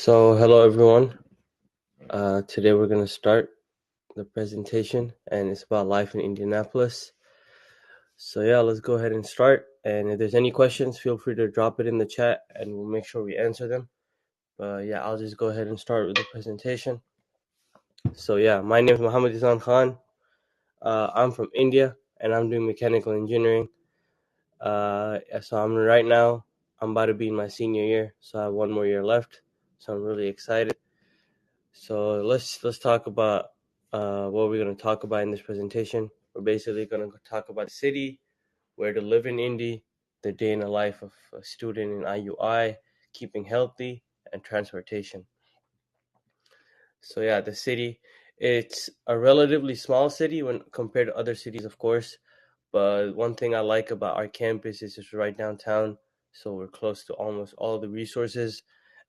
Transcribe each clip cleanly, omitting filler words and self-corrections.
Hello everyone. Today we're going to start the presentation, and it's about life in Indianapolis. Let's go ahead and start. And if there's any questions, feel free to drop it in the chat, and we'll make sure we answer them. I'll just go ahead and start with the presentation. My name is Muhammad Izan Khan. I'm from India, and I'm doing mechanical engineering. I'm about to be in my senior year, so I have one more year left. So I'm really excited. So let's talk about what we're going to talk about in this presentation. We're basically going to talk about the city, where to live in Indy, the day in the life of a student in IUI, keeping healthy, and transportation. The city, it's a relatively small city when compared to other cities, of course. But one thing I like about our campus is it's right downtown, so we're close to almost all the resources,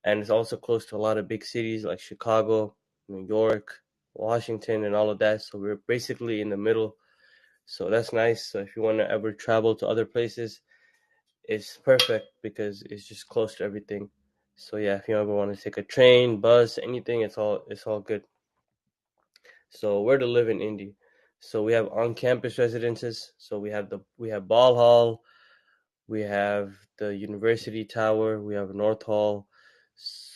and it's also close to a lot of big cities like Chicago, New York, Washington, and all of that. So we're basically in the middle. So that's nice. So if you want to ever travel to other places, it's perfect because it's just close to everything. If you ever want to take a train, bus, anything, it's all good. So where to live in Indy? So we have on-campus residences. So we have Ball Hall, we have the University Tower, we have North Hall.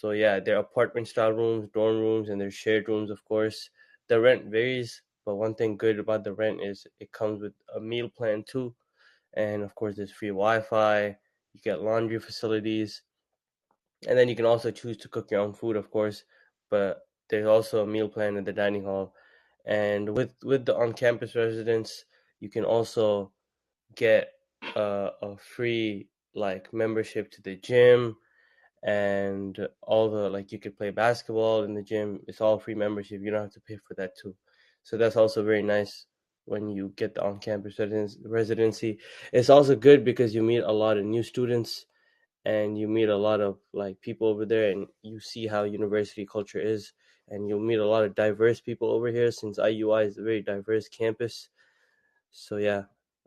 They're apartment style rooms, dorm rooms, and there's shared rooms, of course. The rent varies, but one thing good about the rent is it comes with a meal plan too. And of course, there's free Wi-Fi. You get laundry facilities, and then you can also choose to cook your own food, of course. But there's also a meal plan in the dining hall. And with the on-campus residence, you can also get a free like membership to the gym, and all the like you could play basketball in the gym. It's all free membership. You don't have to pay for that too. So that's also very nice when you get the on-campus residency. It's also good because you meet a lot of new students, and you meet a lot of like people over there, and you see how university culture is, and you'll meet a lot of diverse people over here since IUI is a very diverse campus.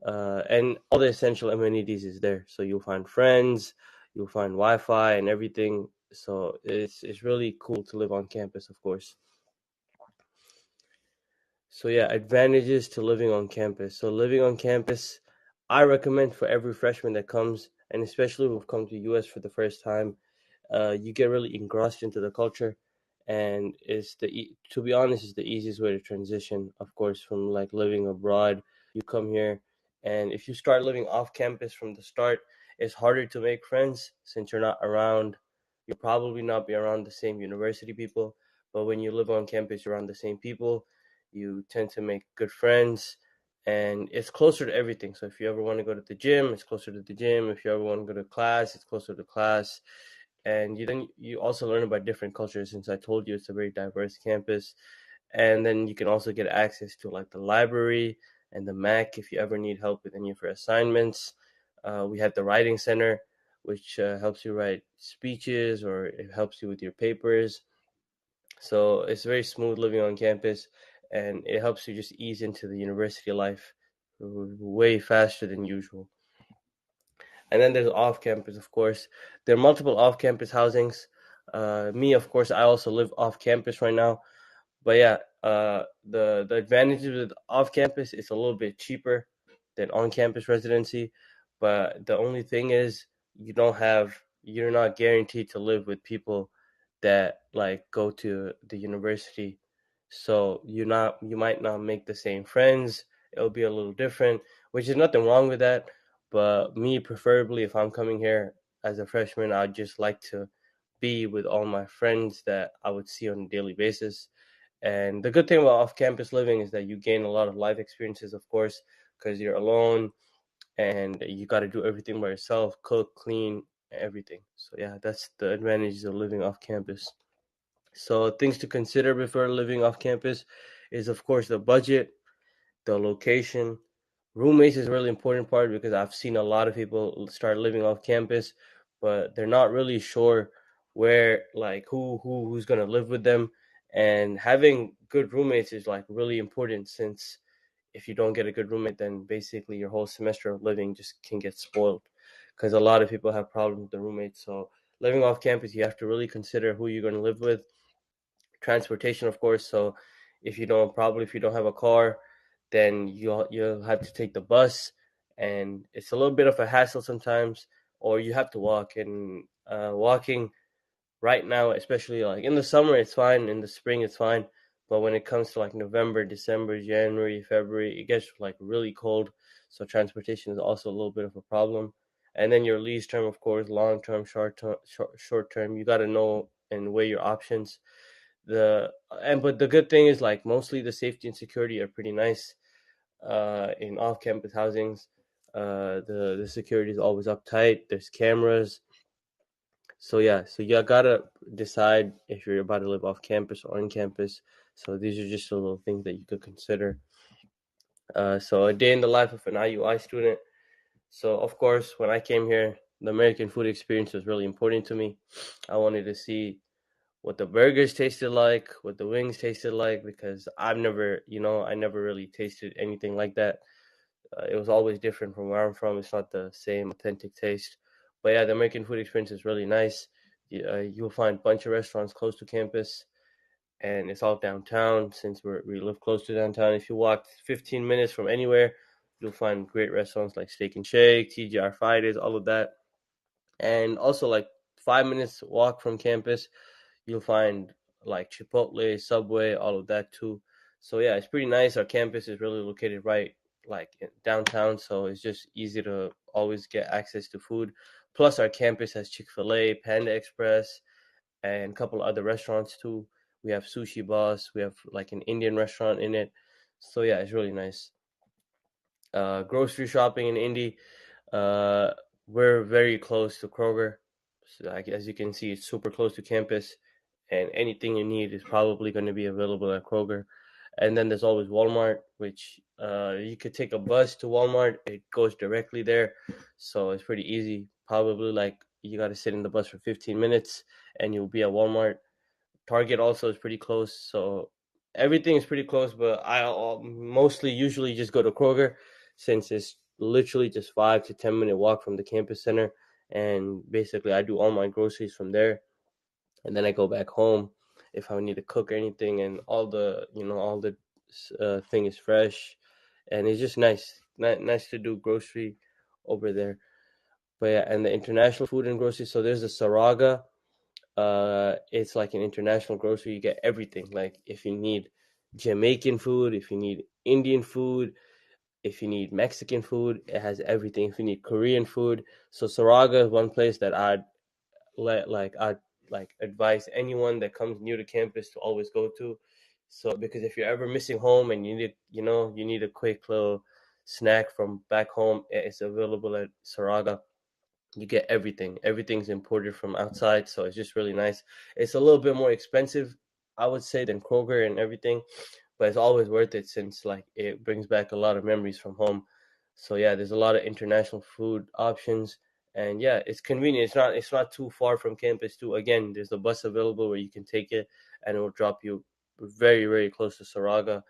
And all the essential amenities is there. So you'll find friends, you'll find Wi-Fi and everything. So it's really cool to live on campus, of course. Advantages to living on campus. So living on campus, I recommend for every freshman that comes, and especially who've come to US for the first time, you get really engrossed into the culture, and to be honest, it's the easiest way to transition, of course, from like living abroad. You come here, and if you start living off campus from the start, it's harder to make friends since you're not around. You'll probably not be around the same university people, but when you live on campus, you're around the same people. You tend to make good friends, and it's closer to everything. So if you ever want to go to the gym, it's closer to the gym. If you ever want to go to class, it's closer to class. And you also learn about different cultures, since I told you it's a very diverse campus. And then you can also get access to like the library and the Mac if you ever need help with any of your assignments. We have the writing center, which helps you write speeches, or it helps you with your papers. So it's very smooth living on campus, and it helps you just ease into the university life way faster than usual. And then there's off campus, of course. There are multiple off campus housings. Me, of course, I also live off campus right now. The advantages with off campus is a little bit cheaper than on campus residency. But the only thing is, you're not guaranteed to live with people that like go to the university. So you might not make the same friends. It'll be a little different, which is nothing wrong with that. But me, preferably, if I'm coming here as a freshman, I'd just like to be with all my friends that I would see on a daily basis. And the good thing about off-campus living is that you gain a lot of life experiences, of course, because you're alone and you got to do everything by yourself, cook, clean, everything. That's the advantages of living off campus. So things to consider before living off campus is, of course, the budget, the location. Roommates is a really important part because I've seen a lot of people start living off campus, but they're not really sure where, like, who's gonna live with them. And having good roommates is like really important, since if you don't get a good roommate, then basically your whole semester of living just can get spoiled, because a lot of people have problems with the roommates. So living off campus, you have to really consider who you're going to live with. Transportation, of course. So if you don't have a car, then you'll have to take the bus, and it's a little bit of a hassle sometimes, or you have to walk. And walking right now, especially like in the summer, it's fine. In the spring, it's fine. But when it comes to like November, December, January, February, it gets like really cold. So transportation is also a little bit of a problem. And then your lease term, of course, long term, short term. You got to know and weigh your options. But the good thing is like mostly the safety and security are pretty nice in off campus housings. The security is always uptight. There's cameras. So yeah, so you gotta decide if you're about to live off campus or on campus. So these are just the little things that you could consider. So a day in the life of an IUI student. So of course, when I came here, the American food experience was really important to me. I wanted to see what the burgers tasted like, what the wings tasted like, because I never really tasted anything like that. It was always different from where I'm from. It's not the same authentic taste. But yeah, the American food experience is really nice. You'll find a bunch of restaurants close to campus, and it's all downtown since we live close to downtown. If you walk 15 minutes from anywhere, you'll find great restaurants like Steak and Shake, TGR Fridays, all of that. And also, like 5 minutes walk from campus, you'll find like Chipotle, Subway, all of that too. So yeah, it's pretty nice. Our campus is really located right like in downtown, so it's just easy to always get access to food. Plus, our campus has Chick-fil-A, Panda Express, and a couple other restaurants too. We have Sushi Boss. We have like an Indian restaurant in it. So yeah, it's really nice. Grocery shopping in Indy. Uh, we're very close to Kroger. So, like, as you can see, it's super close to campus, and anything you need is probably going to be available at Kroger. And then there's always Walmart, which you could take a bus to Walmart. It goes directly there, so it's pretty easy. Probably like you got to sit in the bus for 15 minutes, and you'll be at Walmart. Target also is pretty close, so everything is pretty close. But mostly usually just go to Kroger since it's literally just 5 to 10 minute walk from the campus center, and basically I do all my groceries from there, and then I go back home if I need to cook or anything, and all the thing is fresh, and it's just nice to do grocery over there. But yeah, and the international food and grocery. So there's the Saraga. It's like an international grocery. You get everything. Like if you need Jamaican food, if you need Indian food, if you need Mexican food, it has everything. If you need Korean food, so Saraga is one place that I'd like advise anyone that comes new to campus to always go to. So because if you're ever missing home and you need a quick little snack from back home, it's available at Saraga. You get everything. Everything's imported from outside, so it's just really nice. It's a little bit more expensive, I would say, than Kroger and everything, but it's always worth it since like it brings back a lot of memories from home. So yeah, there's a lot of international food options, and yeah, it's convenient. It's not too far from campus too. Again, there's a bus available where you can take it, and it will drop you very very close to Saraga,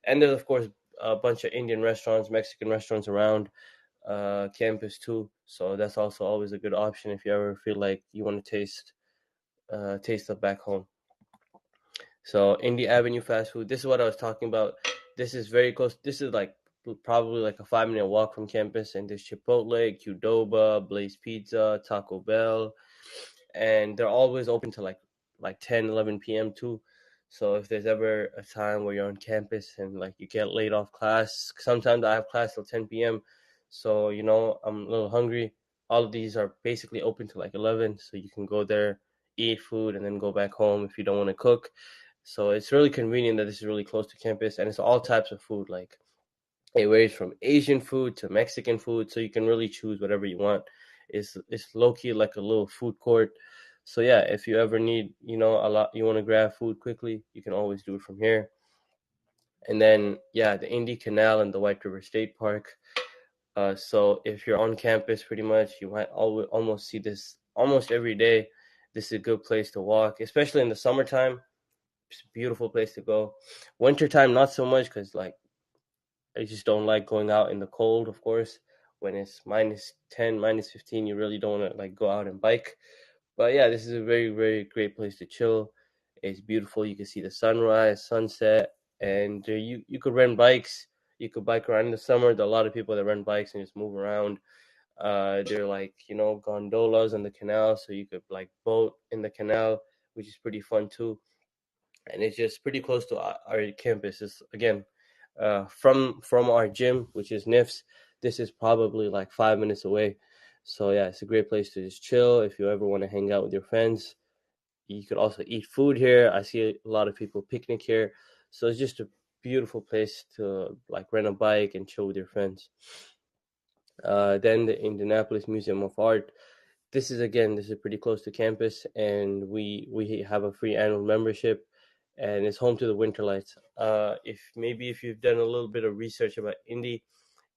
and there's of course a bunch of Indian restaurants, Mexican restaurants around campus too. So that's also always a good option if you ever feel like you want to taste of back home. So Indy Avenue fast food. This is what I was talking about. This is very close. This is like probably like a 5 minute walk from campus, and there's Chipotle, Qdoba, Blaze Pizza, Taco Bell, and they're always open to like 10, 11 p.m. too. So if there's ever a time where you're on campus and like you get late off class, sometimes I have class till 10 p.m. So I'm a little hungry. All of these are basically open to like 11, so you can go there, eat food, and then go back home if you don't want to cook. So it's really convenient that this is really close to campus, and it's all types of food. Like it varies from Asian food to Mexican food, so you can really choose whatever you want. It's low key like a little food court. So yeah, if you ever need, a lot, you want to grab food quickly, you can always do it from here. And then yeah, the Indy Canal and the White River State Park. So if you're on campus, pretty much you might almost see this almost every day. This is a good place to walk, especially in the summertime. It's a beautiful place to go. Wintertime, not so much because like I just don't like going out in the cold, of course. When it's -10, -15, you really don't want to like go out and bike. But yeah, this is a very, very great place to chill. It's beautiful. You can see the sunrise, sunset, and you could rent bikes. You could bike around in the summer. There are a lot of people that rent bikes and just move around. They're like, gondolas on the canal, so you could like boat in the canal, which is pretty fun too. And it's just pretty close to our campus. It's again, from our gym, which is NIFS. This is probably like 5 minutes away. So yeah, it's a great place to just chill if you ever want to hang out with your friends. You could also eat food here. I see a lot of people picnic here, so it's just a beautiful place to like rent a bike and chill with your friends. Then the Indianapolis Museum of Art. This is pretty close to campus, and we have a free annual membership, and it's home to the Winter Lights. If you've done a little bit of research about Indy,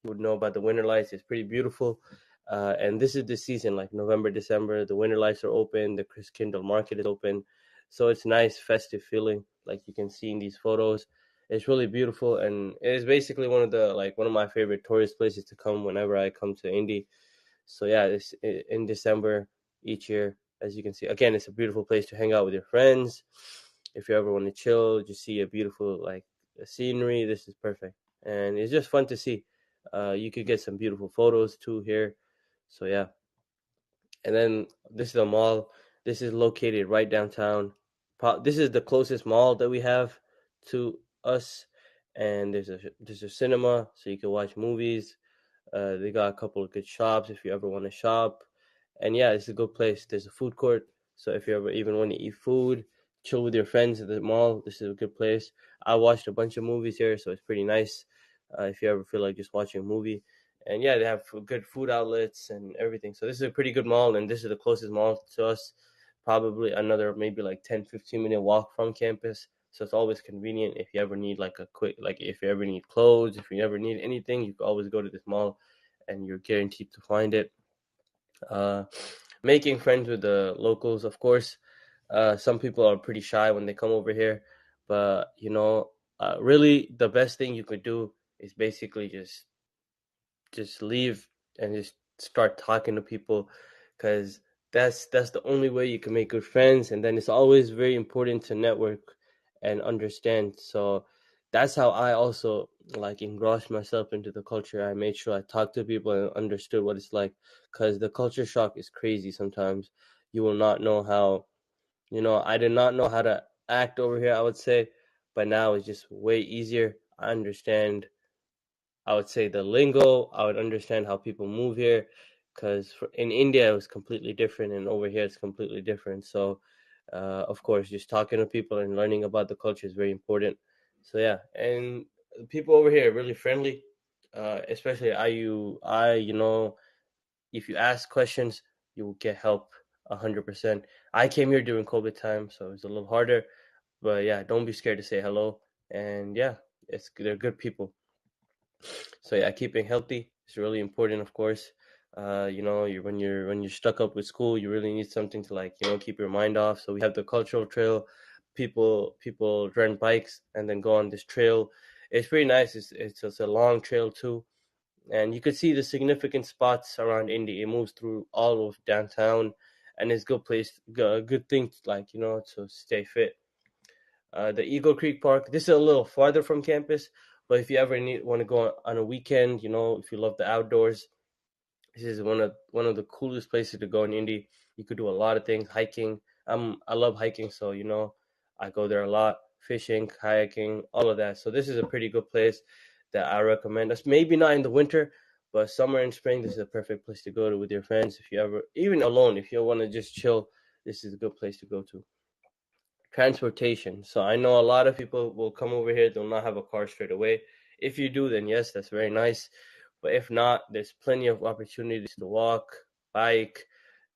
you would know about the Winter Lights. It's pretty beautiful. And this is the season, like November, December. The Winter Lights are open. The Chris Kindle Market is open, so it's nice, festive feeling, like you can see in these photos. It's really beautiful, and it is basically one of my favorite tourist places to come whenever I come to Indy. So yeah, it's in December each year. As you can see, again, it's a beautiful place to hang out with your friends. If you ever want to chill, just see a beautiful like scenery. This is perfect, and it's just fun to see. You could get some beautiful photos too here. So yeah, and then this is a mall. This is located right downtown. This is the closest mall that we have to us, and there's a cinema, so you can watch movies. They got a couple of good shops if you ever want to shop. And yeah, it's a good place. There's a food court. So if you ever even want to eat food, chill with your friends at the mall, this is a good place. I watched a bunch of movies here, so it's pretty nice if you ever feel like just watching a movie. And yeah, they have good food outlets and everything. So this is a pretty good mall, and this is the closest mall to us. Probably another maybe like 10-15 minute walk from campus. So it's always convenient if you ever need like a quick, like if you ever need clothes, if you ever need anything, you can always go to this mall and you're guaranteed to find it. Uh, Making friends with the locals, of course. Some people are pretty shy when they come over here, but really the best thing you could do is basically just leave and just start talking to people, because that's the only way you can make good friends. And then it's always very important to network and understand. So that's how I also like engrossed myself into the culture. I made sure I talked to people and understood what it's like, because the culture shock is crazy sometimes. You will not know how, I did not know how to act over here, I would say, but now it's just way easier. I understand, I would say, the lingo. I would understand how people move here, because in India it was completely different, and over here it's completely different. So, of course, just talking to people and learning about the culture is very important. So yeah, and people over here are really friendly, especially if you ask questions, you will get help 100%. I came here during COVID time, so it's a little harder. But yeah, don't be scared to say hello. And yeah, they're good people. So yeah, keeping healthy is really important, of course. When you're stuck up with school, you really need something to like keep your mind off. So we have the cultural trail. People rent bikes and then go on this trail. It's pretty nice. It's a long trail too, and you could see the significant spots around Indy. It moves through all of downtown, and it's a good place, a good thing to like to stay fit. The Eagle Creek Park. This is a little farther from campus, but if you ever want to go on a weekend, if you love the outdoors, this is one of the coolest places to go in Indy. You could do a lot of things, hiking. I love hiking, so I go there a lot. Fishing, kayaking, all of that. So this is a pretty good place that I recommend. That's maybe not in the winter, but summer and spring, this is a perfect place to go to with your friends. If you ever, even alone, if you want to just chill, this is a good place to go to. Transportation. So I know a lot of people will come over here, they'll not have a car straight away. If you do, then yes, that's very nice. But if not, there's plenty of opportunities to walk, bike.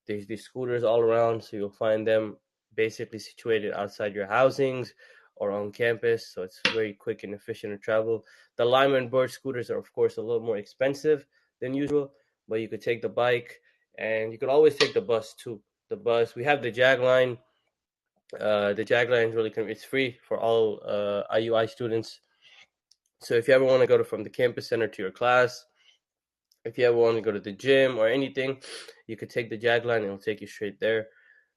There's these scooters all around, so you'll find them basically situated outside your housings or on campus. So it's very quick and efficient to travel. The Lime and Bird scooters are, of course, a little more expensive than usual, but you could take the bike, and you could always take the bus too. The bus, we have the Jag line. The Jag line is it's free for all IUI students. So if you ever want to go from the campus center to your class, if you ever want to go to the gym or anything, you could take the Jag line and it'll take you straight there.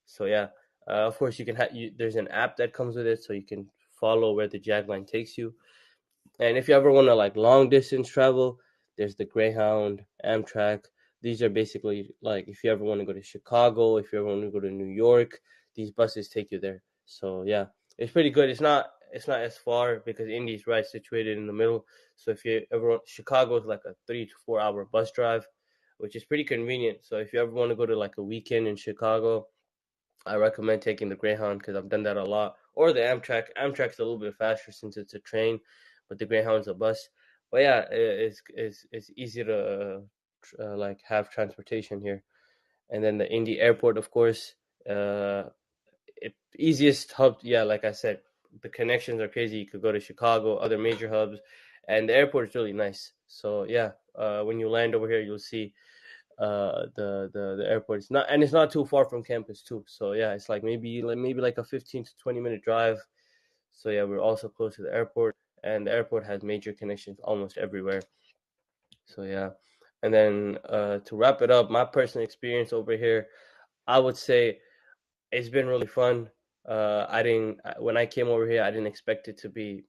So yeah, of course you can have there's an app that comes with it, so you can follow where the jag line takes you. And if you ever want to like long distance travel, there's the Greyhound, Amtrak. These are basically like if you ever want to go to Chicago, if you ever want to go to New York, these buses take you there. So yeah, it's pretty good. It's not as far because Indy's right situated in the middle. So if you ever want, Chicago is like a 3 to 4 hour bus drive, which is pretty convenient. So if you ever want to go to like a weekend in Chicago, I recommend taking the Greyhound because I've done that a lot. Or the Amtrak. Amtrak's a little bit faster since it's a train, but the Greyhound's a bus. But yeah, it's easy to like have transportation here. And then the Indy Airport, of course, uh, easiest hub. Yeah, like I said, the connections are crazy. You could go to Chicago, other major hubs, and the airport is really nice. So yeah, when you land over here, you'll see the airport. It's not too far from campus too. So yeah, it's like maybe like a 15 to 20 minute drive. So yeah, we're also close to the airport, and the airport has major connections almost everywhere. So yeah, and then to wrap it up, my personal experience over here, I would say it's been really fun. I didn't when I came over here, I didn't expect it to be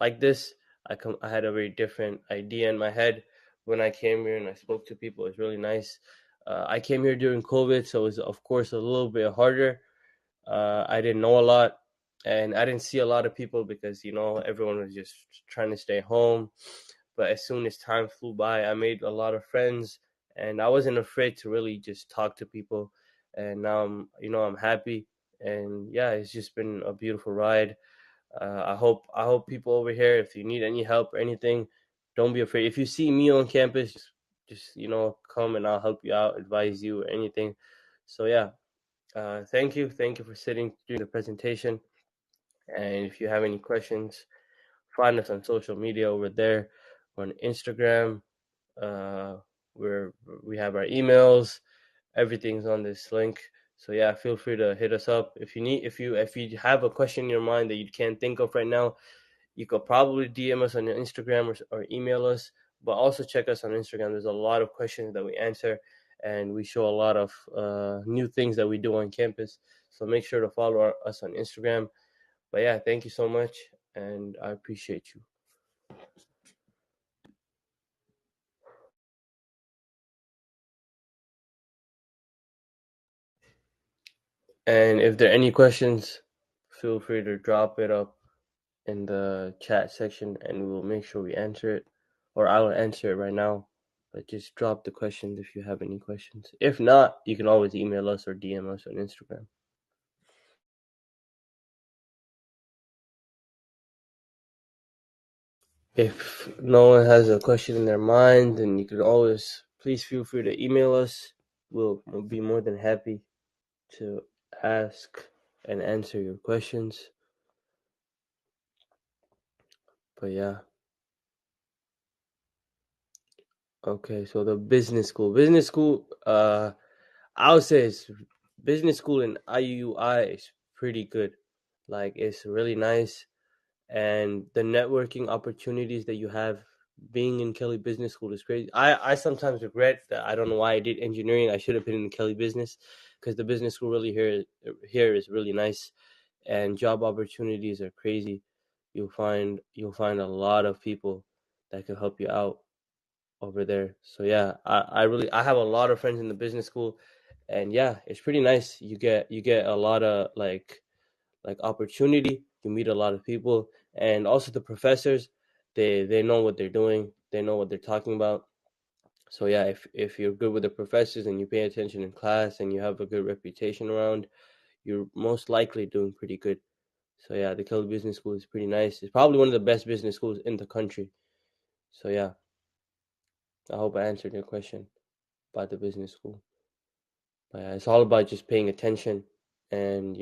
like this. I had a very different idea in my head when I came here and I spoke to people. It's really nice. I came here during COVID, so it was of course a little bit harder. I didn't know a lot, and I didn't see a lot of people because everyone was just trying to stay home. But as soon as time flew by, I made a lot of friends, and I wasn't afraid to really just talk to people. And now I'm happy, and yeah, it's just been a beautiful ride. I hope people over here, if you need any help or anything, don't be afraid. If you see me on campus, just come and I'll help you out, advise you or anything. So yeah, thank you for sitting through the presentation. And if you have any questions, find us on social media over there on Instagram. Uh, where we have our emails. Everything's on this link. So yeah, feel free to hit us up if you have a question in your mind that you can't think of right now. You could probably DM us on Instagram or email us, but also check us on Instagram. There's a lot of questions that we answer, and we show a lot of new things that we do on campus. So make sure to follow us on Instagram. But yeah, thank you so much, and I appreciate you. And if there are any questions, feel free to drop it up in the chat section, and we will make sure we answer it, or I will answer it right now. But just drop the questions if you have any questions. If not, you can always email us or DM us on Instagram. If no one has a question in their mind, then you can always please feel free to email us. We'll be more than happy to ask and answer your questions. But yeah, okay. So the business school. I would say it's business school in IUI is pretty good. Like it's really nice, and the networking opportunities that you have being in Kelly Business School is crazy. I sometimes regret that I don't know why I did engineering. I should have been in Kelly Business because the business school really here is really nice, and job opportunities are crazy. You'll find a lot of people that can help you out over there. So yeah, I have a lot of friends in the business school, and yeah, it's pretty nice. You get a lot of like opportunity. You meet a lot of people, and also the professors. They know what they're doing. They know what they're talking about. So yeah, if you're good with the professors and you pay attention in class and you have a good reputation around, you're most likely doing pretty good. So yeah, the Kelly Business School is pretty nice. It's probably one of the best business schools in the country. So yeah, I hope I answered your question about the business school. But yeah, it's all about just paying attention and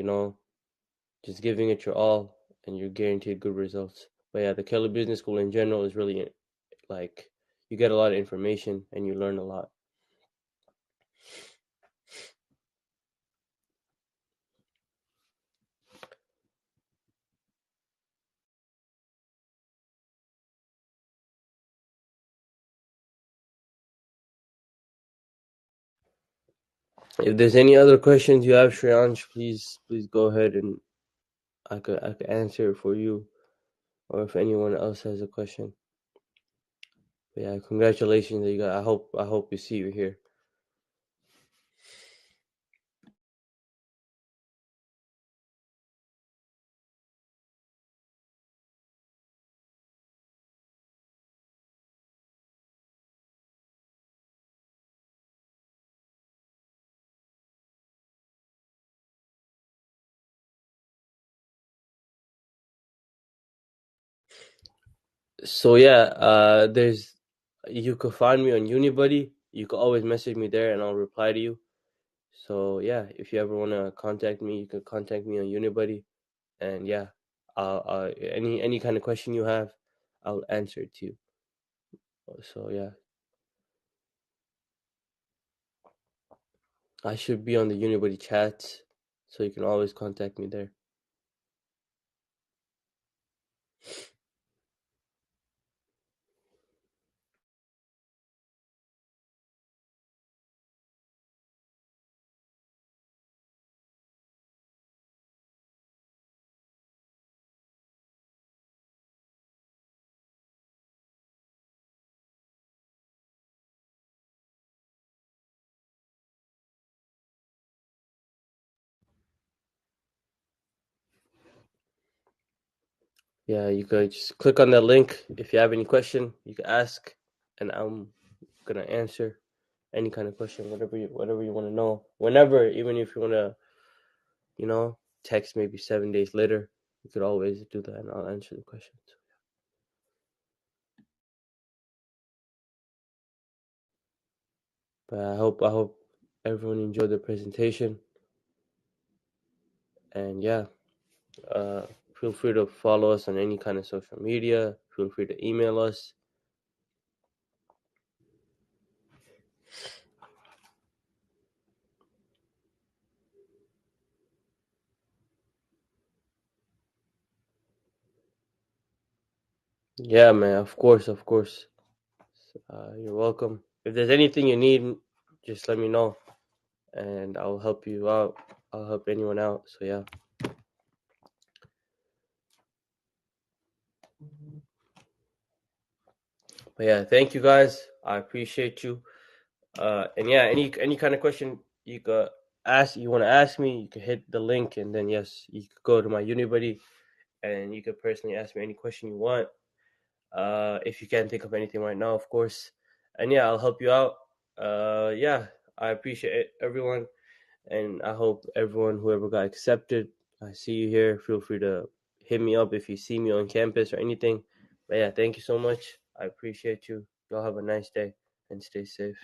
just giving it your all, and you're guaranteed good results. But yeah, the Keller Business School in general is really like you get a lot of information and you learn a lot. If there's any other questions you have, Shreyansh, please go ahead and I could answer it for you, or if anyone else has a question. But yeah, congratulations that you got. I hope we see you here. So yeah, there's you could find me on Unibuddy. You could always message me there, and I'll reply to you. So yeah, if you ever want to contact me, you can contact me on Unibuddy, and yeah, any kind of question you have, I'll answer it to you. So yeah, I should be on the Unibuddy chats, so you can always contact me there. Yeah, you could just click on that link. If you have any question, you can ask, and I'm gonna answer any kind of question, whatever you want to know, whenever. Even if you want to, you know, text maybe 7 days later, you could always do that, and I'll answer the questions. But I hope everyone enjoyed the presentation, and yeah, uh, feel free to follow us on any kind of social media. Feel free to email us. Yeah, man. Of course, of course. You're welcome. If there's anything you need, just let me know, and I'll help you out. I'll help anyone out. So yeah. But yeah, thank you guys. I appreciate you. And yeah, any kind of question you could ask, you want to ask me, you can hit the link, and then yes, you could go to my Unibuddy, and you could personally ask me any question you want. If you can't think of anything right now, of course. And yeah, I'll help you out. Yeah, I appreciate everyone, and I hope everyone, whoever got accepted, I see you here. Feel free to hit me up if you see me on campus or anything. But yeah, thank you so much. I appreciate you. Y'all have a nice day and stay safe.